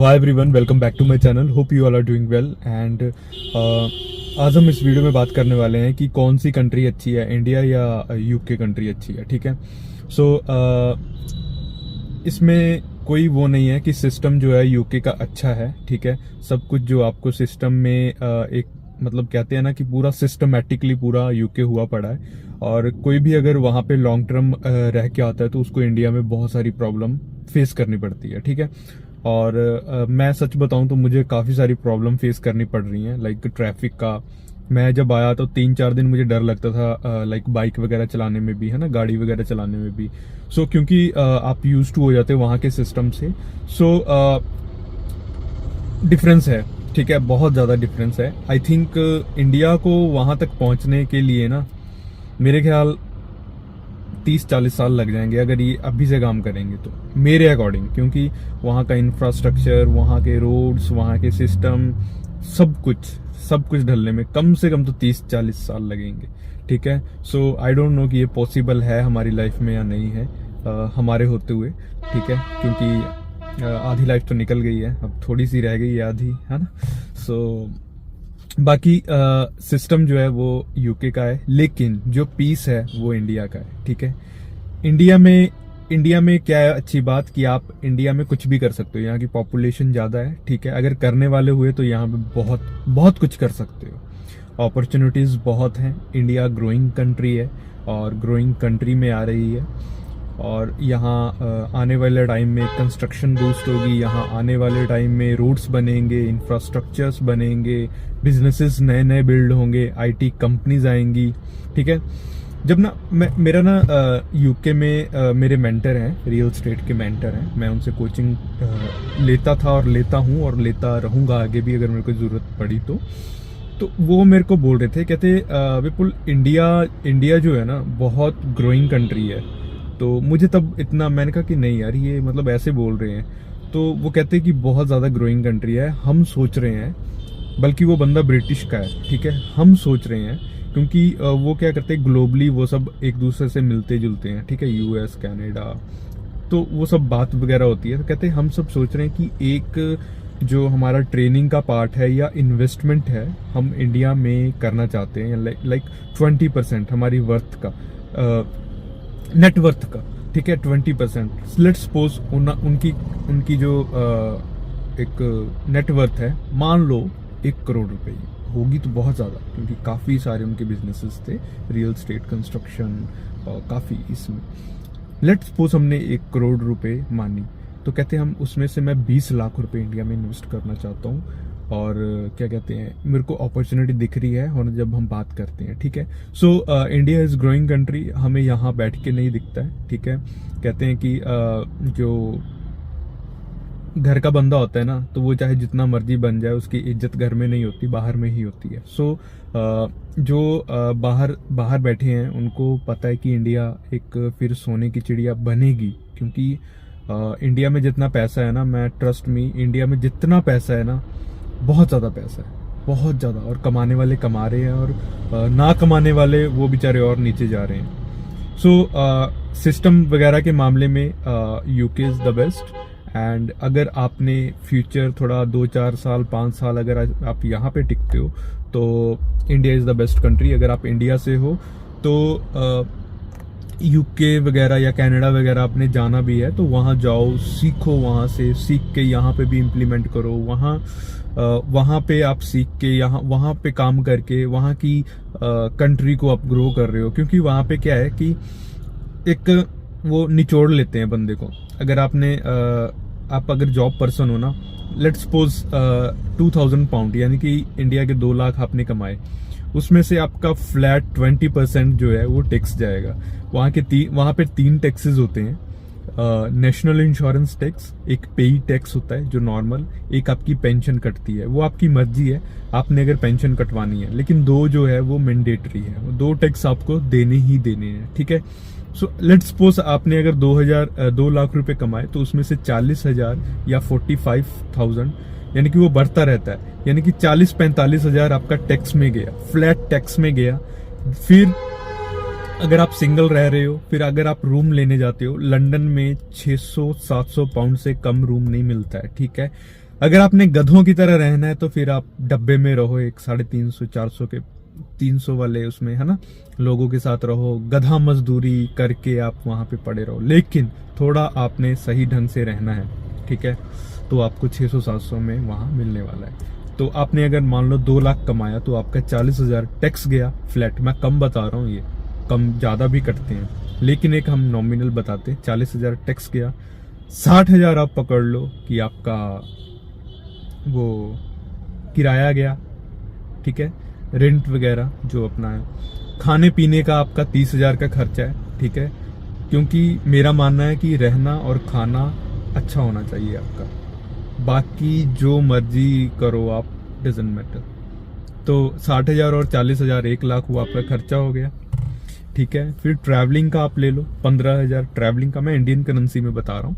Hi everyone, welcome back to my channel. Hope you all are doing well. And आज हम इस video में बात करने वाले हैं कि कौन सी कंट्री अच्छी है, इंडिया या यूके कंट्री अच्छी है। ठीक है, सो इसमें कोई वो नहीं है कि सिस्टम जो है यूके का अच्छा है। ठीक है, सब कुछ जो आपको सिस्टम में एक मतलब कहते हैं ना कि पूरा सिस्टमेटिकली पूरा यूके हुआ पड़ा है, और कोई भी अगर वहां पे लॉन्ग टर्म रह के आता है तो उसको इंडिया में बहुत सारी प्रॉब्लम फेस करनी पड़ती है। ठीक है, और मैं सच बताऊं तो मुझे काफ़ी सारी प्रॉब्लम फेस करनी पड़ रही हैं, लाइक ट्रैफिक का। मैं जब आया तो 3-4 दिन मुझे डर लगता था, लाइक बाइक वगैरह चलाने में भी, है ना, गाड़ी वगैरह चलाने में भी। सो क्योंकि आप यूज टू हो जाते हो वहाँ के सिस्टम से। सो डिफरेंस है, ठीक है, बहुत ज़्यादा डिफरेंस है। आई थिंक इंडिया को वहाँ तक पहुँचने के लिए ना मेरे ख्याल 30-40 साल लग जाएंगे अगर ये अभी से काम करेंगे तो, मेरे अकॉर्डिंग। क्योंकि वहाँ का इंफ्रास्ट्रक्चर, वहाँ के रोड्स, वहाँ के सिस्टम, सब कुछ ढलने में कम से कम तो 30-40 साल लगेंगे। ठीक है, सो आई डोंट नो कि ये पॉसिबल है हमारी लाइफ में या नहीं है, हमारे होते हुए। ठीक है, क्योंकि आधी लाइफ तो निकल गई है, अब थोड़ी सी रह गई है आधी, है ना। सो बाकी सिस्टम जो है वो यूके का है, लेकिन जो पीस है वो इंडिया का है। ठीक है, इंडिया में क्या है अच्छी बात कि आप इंडिया में कुछ भी कर सकते हो। यहाँ की पॉपुलेशन ज्यादा है। ठीक है, अगर करने वाले हुए तो यहाँ पे बहुत बहुत कुछ कर सकते हो। अपॉर्चुनिटीज बहुत हैं। इंडिया ग्रोइंग कंट्री है और ग्रोइंग कंट्री में आ रही है, और यहाँ आने वाले टाइम में कंस्ट्रक्शन बूस्ट होगी। यहाँ आने वाले टाइम में रोड्स बनेंगे, इंफ्रास्ट्रक्चर्स बनेंगे, बिजनेसेस नए नए बिल्ड होंगे, आईटी कंपनीज आएंगी। ठीक है, जब ना मेरा ना यूके में मेरे मेंटर हैं, रियल स्टेट के मेंटर हैं। मैं उनसे कोचिंग लेता था और लेता हूँ और लेता रहूँगा आगे भी अगर मेरे को ज़रूरत पड़ी तो वो मेरे को बोल रहे थे, कहते विपुल, इंडिया जो है ना बहुत ग्रोइंग कंट्री है। तो मुझे तब इतना, मैंने कहा कि नहीं यार, ये मतलब ऐसे बोल रहे हैं। तो वो कहते हैं कि बहुत ज़्यादा ग्रोइंग कंट्री है, हम सोच रहे हैं, बल्कि वो बंदा ब्रिटिश का है। ठीक है, हम सोच रहे हैं क्योंकि वो क्या करते हैं, ग्लोबली वो सब एक दूसरे से मिलते जुलते हैं। ठीक है, यूएस, कनाडा, तो वो सब बात वगैरह होती है। तो कहते हैं हम सब सोच रहे हैं कि एक जो हमारा ट्रेनिंग का पार्ट है या इन्वेस्टमेंट है, हम इंडिया में करना चाहते हैं, लाइक 20% हमारी वर्थ का, नेटवर्थ का। ठीक है, 20%। लेट्स सपोज उनकी जो एक नेटवर्थ है, मान लो 1 करोड़ रुपए होगी, तो बहुत ज़्यादा, क्योंकि काफ़ी सारे उनके बिजनेसेस थे, रियल स्टेट, कंस्ट्रक्शन, और काफ़ी इसमें। लेट्स सपोज हमने 1 करोड़ रुपए मानी, तो कहते हैं हम उसमें से मैं 20 लाख रुपए इंडिया में इन्वेस्ट करना चाहता हूँ। और क्या कहते हैं, मेरे को अपॉर्चुनिटी दिख रही है, और जब हम बात करते हैं, ठीक है, so India is growing country, हमें यहाँ बैठ के नहीं दिखता है। ठीक है, कहते हैं कि जो घर का बंदा होता है ना, तो वो चाहे जितना मर्जी बन जाए, उसकी इज्जत घर में नहीं होती, बाहर में ही होती है। सो जो बाहर बैठे हैं उनको पता है कि इंडिया एक फिर सोने की चिड़िया बनेगी, क्योंकि इंडिया में जितना पैसा है ना, मैं ट्रस्ट मी, इंडिया में जितना पैसा है ना, बहुत ज़्यादा पैसा है, बहुत ज़्यादा। और कमाने वाले कमा रहे हैं, और ना कमाने वाले वो बेचारे और नीचे जा रहे हैं। सो सिस्टम वगैरह के मामले में UK is the best. And अगर आपने फ्यूचर थोड़ा 2-4 साल, 5 साल अगर आप यहाँ पे टिकते हो, तो India is the best country. अगर आप इंडिया से हो तो यूके वगैरह या कनाडा वगैरह आपने जाना भी है तो वहाँ जाओ, सीखो, वहाँ से सीख के यहाँ पे भी इम्प्लीमेंट करो। वहाँ पे आप सीख के वहाँ पे काम करके वहाँ की कंट्री को आप ग्रो कर रहे हो। क्योंकि वहाँ पे क्या है कि एक वो निचोड़ लेते हैं बंदे को। अगर आप अगर जॉब पर्सन हो ना, लेट्स सपोज 2000 पाउंड, यानी कि इंडिया के 2 लाख आपने कमाए, उसमें से आपका फ्लैट 20% जो है वो टैक्स जाएगा। वहाँ पे 3 टैक्सेस होते हैं, नेशनल इंश्योरेंस टैक्स, एक पेई टैक्स होता है जो नॉर्मल, एक आपकी पेंशन कटती है, वो आपकी मर्जी है आपने अगर पेंशन कटवानी है, लेकिन 2 जो है वो मैंडेटरी है, वो 2 टैक्स आपको देने ही देने हैं। ठीक है, सो लेट्स सपोज आपने अगर 2 लाख रुपए कमाए, तो उसमें से 40,000 या 45,000, यानी कि वो बढ़ता रहता है, यानी कि 40-45 हजार आपका टैक्स में गया, फ्लैट टैक्स में गया। फिर अगर आप सिंगल रह रहे हो, फिर अगर आप रूम लेने जाते हो, लंदन में 600-700 पाउंड से कम रूम नहीं मिलता है। ठीक है, अगर आपने गधों की तरह रहना है तो फिर आप डब्बे में रहो, एक 350 400 के 300 वाले उसमें, है ना, लोगों के साथ रहो, गधा मजदूरी करके आप वहां पे पड़े रहो। लेकिन थोड़ा आपने सही ढंग से रहना है, ठीक है, तो आपको 600-700 में वहां मिलने वाला है। तो आपने अगर मान लो 2 लाख कमाया तो आपका 40,000 टैक्स गया फ्लैट। मैं कम बता रहा हूँ, ये कम ज्यादा भी कटते हैं, लेकिन एक हम नॉमिनल बताते हैं। 40,000 टैक्स गया, 60,000 आप पकड़ लो कि आपका वो किराया गया, ठीक है, रेंट वगैरह जो अपना है, खाने पीने का आपका 30,000 का खर्चा है, ठीक है, क्योंकि मेरा मानना है कि रहना और खाना अच्छा होना चाहिए आपका, बाकी जो मर्जी करो आप, डजंट मैटर। तो 60,000 और 40,000, 1 लाख वो आपका खर्चा हो गया, ठीक है। फिर ट्रैवलिंग का आप ले लो 15,000, ट्रैवलिंग का मैं इंडियन करेंसी में बता रहा हूँ,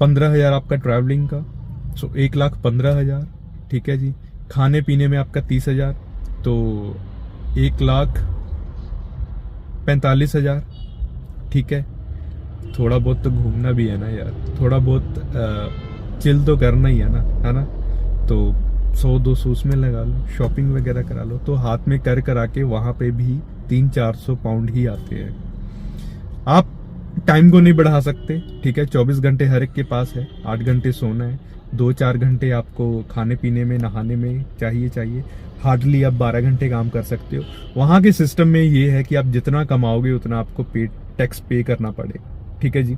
15,000 आपका ट्रैवलिंग का, सो 1,15,000, ठीक है जी। खाने पीने में आपका 30,000, तो 1,45,000, ठीक है। थोड़ा बहुत तो घूमना भी है ना यार, थोड़ा बहुत चिल तो करना ही है ना, तो 100-200 उसमें लगा लो, शॉपिंग वगैरह करा लो, तो हाथ में कर करा के वहां पे भी 300-400 पाउंड ही आते हैं। आप टाइम को नहीं बढ़ा सकते, ठीक है, 24 घंटे हर एक के पास है, 8 घंटे सोना है, 2-4 घंटे आपको खाने पीने में नहाने में चाहिए, हार्डली आप 12 घंटे काम कर सकते हो। वहां के सिस्टम में ये है कि आप जितना कमाओगे उतना आपको टैक्स पे करना पड़ेगा, ठीक है जी।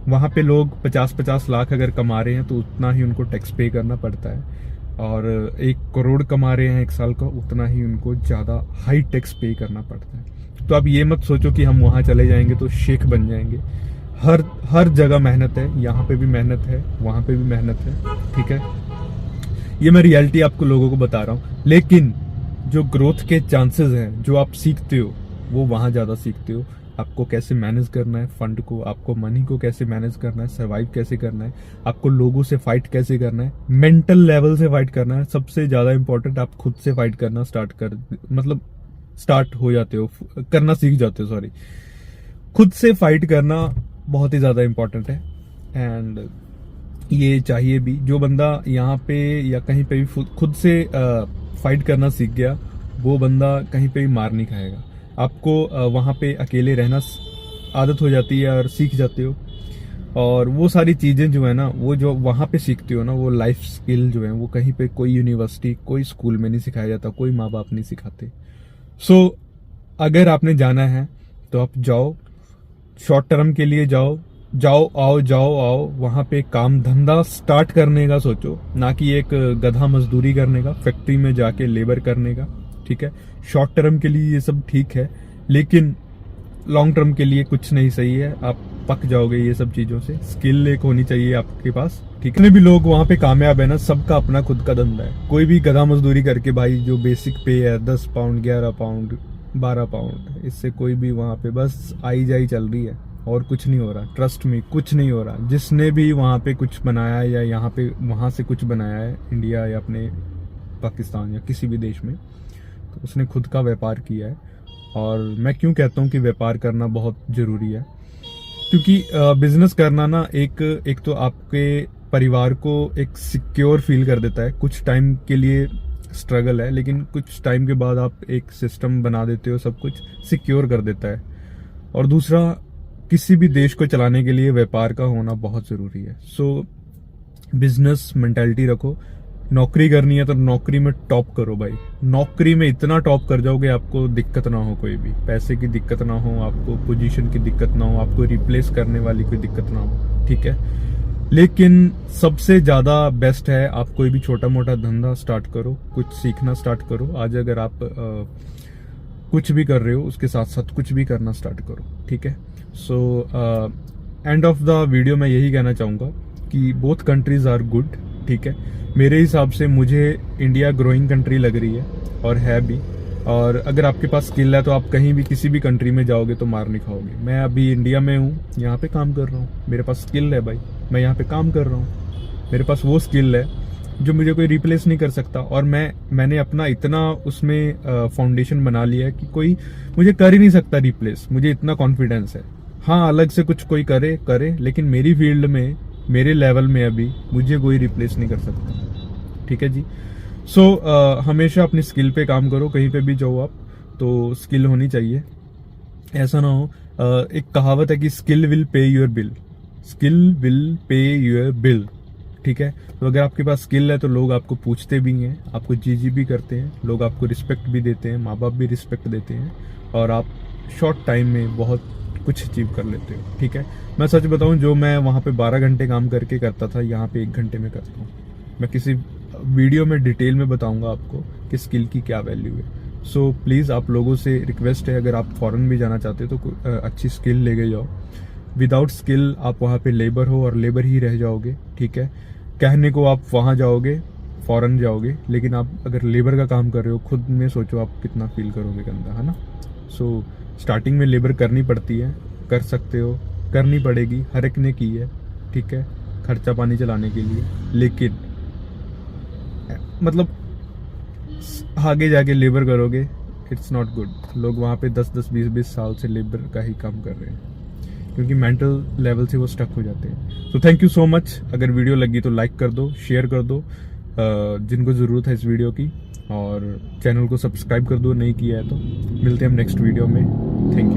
वहां पे लोग 50-50 लाख अगर कमा रहे हैं तो उतना ही उनको टैक्स पे करना पड़ता है, और 1 करोड़ कमा रहे हैं 1 साल का, उतना ही उनको ज्यादा हाई टैक्स पे करना पड़ता है। तो आप ये मत सोचो कि हम वहां चले जाएंगे तो शेख बन जाएंगे। हर जगह मेहनत है, यहाँ पे भी मेहनत है, वहां पे भी मेहनत है, ठीक है। ये मैं रियलिटी आपको लोगों को बता रहा हूँ, लेकिन जो ग्रोथ के चांसेस हैं, जो आप सीखते हो वो वहां ज्यादा सीखते हो। आपको कैसे मैनेज करना है फंड को, आपको मनी को कैसे मैनेज करना है, सर्वाइव कैसे करना है, आपको लोगों से फाइट कैसे करना है, मेंटल लेवल से फाइट करना है। सबसे ज्यादा इंपॉर्टेंट, आप खुद से फाइट करना स्टार्ट हो जाते हो, करना सीख जाते हो, सॉरी, खुद से फाइट करना बहुत ही ज्यादा इंपॉर्टेंट है। एंड ये चाहिए भी, जो बंदा यहाँ पे या कहीं पे भी खुद से फाइट करना सीख गया, वो बंदा कहीं पे भी मार नहीं खाएगा। आपको वहां पे अकेले रहना आदत हो जाती है और सीख जाते हो, और वो सारी चीजें जो है ना, वो जो वहां पे सीखते हो ना, वो लाइफ स्किल जो है, वो कहीं पे कोई यूनिवर्सिटी, कोई स्कूल में नहीं सिखाया जाता, कोई माँ बाप नहीं सिखाते। सो अगर आपने जाना है तो आप जाओ, शॉर्ट टर्म के लिए जाओ आओ, वहां पे काम धंधा स्टार्ट करने का सोचो, ना कि एक गधा मजदूरी करने का, फैक्ट्री में जाके लेबर करने का, ठीक है। शॉर्ट टर्म के लिए ये सब ठीक है, लेकिन लॉन्ग टर्म के लिए कुछ नहीं सही है, आप पक जाओगे ये सब चीजों से। स्किल एक होनी चाहिए आपके पास, ठीक है। जितने भी लोग वहां पे कामयाब है ना, सबका अपना खुद का धंधा है। कोई भी गधा मजदूरी करके भाई, जो बेसिक पे है 10 पाउंड 11 पाउंड 12 पाउंड, इससे कोई भी वहां पे बस आई जाई चल रही है और कुछ नहीं हो रहा। ट्रस्ट में कुछ नहीं हो रहा। जिसने भी वहां पे कुछ बनाया है या यहाँ पे वहां से कुछ बनाया है, इंडिया या अपने पाकिस्तान या किसी भी देश में, तो उसने खुद का व्यापार किया है। और मैं क्यों कहता हूँ कि व्यापार करना बहुत जरूरी है, क्योंकि बिजनेस करना ना एक तो आपके परिवार को एक सिक्योर फील कर देता है। कुछ टाइम के लिए स्ट्रगल है, लेकिन कुछ टाइम के बाद आप एक सिस्टम बना देते हो, सब कुछ सिक्योर कर देता है। और दूसरा, किसी भी देश को चलाने के लिए व्यापार का होना बहुत जरूरी है। सो बिजनेस मेंटालिटी रखो। नौकरी करनी है तो नौकरी में टॉप करो भाई, नौकरी में इतना टॉप कर जाओगे आपको दिक्कत ना हो, कोई भी पैसे की दिक्कत ना हो, आपको पोजीशन की दिक्कत ना हो, आपको रिप्लेस करने वाली कोई दिक्कत ना हो, ठीक है। लेकिन सबसे ज्यादा बेस्ट है आप कोई भी छोटा मोटा धंधा स्टार्ट करो, कुछ सीखना स्टार्ट करो। आज अगर आप कुछ भी कर रहे हो, उसके साथ साथ कुछ भी करना स्टार्ट करो, ठीक है। So end of the video मैं यही कहना चाहूंगा कि बोथ कंट्रीज आर गुड, ठीक है। मेरे हिसाब से मुझे इंडिया ग्रोइंग कंट्री लग रही है, और है भी। और अगर आपके पास स्किल है तो आप कहीं भी किसी भी कंट्री में जाओगे तो मार नहीं खाओगे। मैं अभी इंडिया में हूँ, यहाँ पे काम कर रहा हूँ, मेरे पास स्किल है भाई, मैं यहाँ पे काम कर रहा हूँ, मेरे पास वो स्किल है जो मुझे कोई रिप्लेस नहीं कर सकता। और मैंने अपना इतना उसमें फाउंडेशन बना लिया है कि कोई मुझे कर ही नहीं सकता रिप्लेस, मुझे इतना कॉन्फिडेंस है। हाँ, अलग से कुछ कोई करे, लेकिन मेरी फील्ड में मेरे लेवल में अभी मुझे कोई रिप्लेस नहीं कर सकता, ठीक है जी। सो हमेशा अपनी स्किल पे काम करो, कहीं पे भी जाओ आप तो स्किल होनी चाहिए। ऐसा ना हो एक कहावत है कि skill will pay your bill, skill will pay your bill, ठीक है। तो अगर आपके पास स्किल है तो लोग आपको पूछते भी हैं, आपको जी भी करते हैं, लोग आपको रिस्पेक्ट भी देते हैं, माँ बाप भी रिस्पेक्ट देते हैं, और आप शॉर्ट टाइम में बहुत कुछ अचीव कर लेते हो, ठीक है। मैं सच बताऊं, जो मैं वहाँ पे 12 घंटे काम करके करता था, यहाँ पे 1 घंटे में करता हूँ। मैं किसी वीडियो में डिटेल में बताऊंगा आपको कि स्किल की क्या वैल्यू है। सो प्लीज़ आप लोगों से रिक्वेस्ट है, अगर आप फॉरेन भी जाना चाहते हो तो अच्छी स्किल लेके जाओ। विदाउट स्किल आप वहाँ पे लेबर हो और लेबर ही रह जाओगे, ठीक है। कहने को आप वहाँ जाओगे, फॉरेन जाओगे, लेकिन आप अगर लेबर का काम कर रहे हो, खुद में सोचो आप कितना फील करोगे गंदा, है ना। सो स्टार्टिंग में लेबर करनी पड़ती है, कर सकते हो, करनी पड़ेगी, हर एक ने की है, ठीक है, खर्चा पानी चलाने के लिए। लेकिन मतलब आगे जाके लेबर करोगे, इट्स नॉट गुड। लोग वहाँ पे 10-10, 20-20 साल से लेबर का ही काम कर रहे हैं, क्योंकि मेंटल लेवल से वो स्टक हो जाते हैं। तो थैंक यू सो मच। अगर वीडियो लगी तो लाइक कर दो, शेयर कर दो जिनको ज़रूरत है इस वीडियो की, और चैनल को सब्सक्राइब कर दो नहीं किया है तो। मिलते हैं हम नेक्स्ट वीडियो में। Thank you.